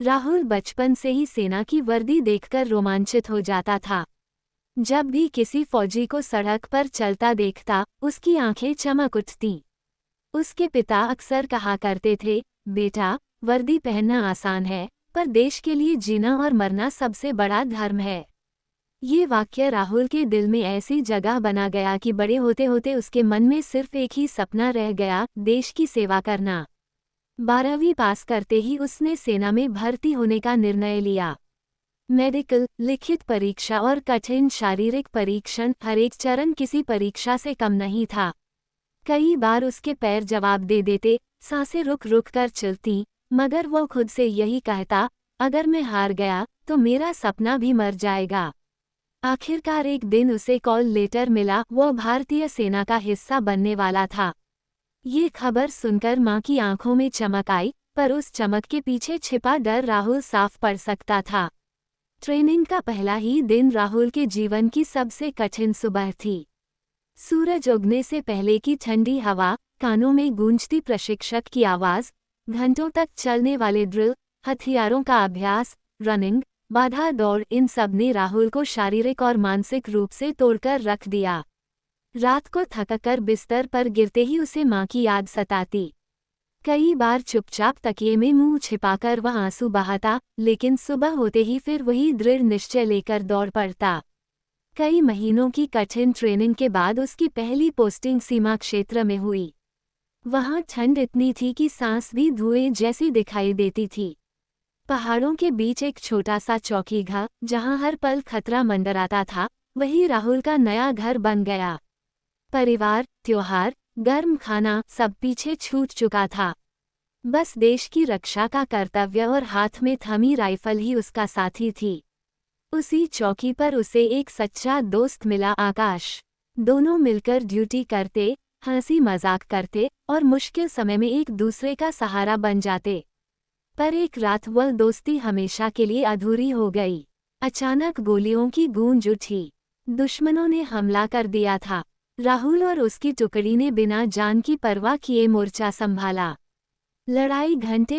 राहुल बचपन से ही सेना की वर्दी देखकर रोमांचित हो जाता था। जब भी किसी फौजी को सड़क पर चलता देखता, उसकी आंखें चमक उठतीं। उसके पिता अक्सर कहा करते थे, बेटा, वर्दी पहनना आसान है, पर देश के लिए जीना और मरना सबसे बड़ा धर्म है। ये वाक्य राहुल के दिल में ऐसी जगह बना गया कि बड़े होते होते उसके मन में सिर्फ एक ही सपना रह गया, देश की सेवा करना। 12वीं पास करते ही उसने सेना में भर्ती होने का निर्णय लिया। मेडिकल, लिखित परीक्षा और कठिन शारीरिक परीक्षण, हर एक चरण किसी परीक्षा से कम नहीं था। कई बार उसके पैर जवाब दे देते, सांसें रुक रुक कर चलती, मगर वो खुद से यही कहता, अगर मैं हार गया तो मेरा सपना भी मर जाएगा। आखिरकार एक दिन उसे कॉल लेटर मिला, वो भारतीय सेना का हिस्सा बनने वाला था। ये खबर सुनकर मां की आंखों में चमक आई, पर उस चमक के पीछे छिपा डर राहुल साफ पढ़ सकता था। ट्रेनिंग का पहला ही दिन राहुल के जीवन की सबसे कठिन सुबह थी। सूरज उगने से पहले की ठंडी हवा, कानों में गूंजती प्रशिक्षक की आवाज़, घंटों तक चलने वाले ड्रिल, हथियारों का अभ्यास, रनिंग, बाधा दौड़, इन सब ने राहुल को शारीरिक और मानसिक रूप से तोड़कर रख दिया। रात को थककर बिस्तर पर गिरते ही उसे मां की याद सताती। कई बार चुपचाप तकिए में मुंह छिपाकर वह आंसू बहाता, लेकिन सुबह होते ही फिर वही दृढ़ निश्चय लेकर दौड़ पड़ता। कई महीनों की कठिन ट्रेनिंग के बाद उसकी पहली पोस्टिंग सीमा क्षेत्र में हुई। वहां ठंड इतनी थी कि सांस भी धुएं जैसी दिखाई देती थी। पहाड़ों के बीच एक छोटा सा चौकीघर, जहां हर पल खतरा मंडराता था, वही राहुल का नया घर बन गया। परिवार, त्योहार, गर्म खाना, सब पीछे छूट चुका था। बस देश की रक्षा का कर्तव्य और हाथ में थमी राइफल ही उसका साथी थी। उसी चौकी पर उसे एक सच्चा दोस्त मिला, आकाश। दोनों मिलकर ड्यूटी करते, हंसी मजाक करते और मुश्किल समय में एक दूसरे का सहारा बन जाते। पर एक रात वह दोस्ती हमेशा के लिए अधूरी हो गई। अचानक गोलियों की गूंज उठी। दुश्मनों ने हमला कर दिया था। राहुल और उसकी टुकड़ी ने बिना जान की परवाह किए मोर्चा संभाला। लड़ाई घंटे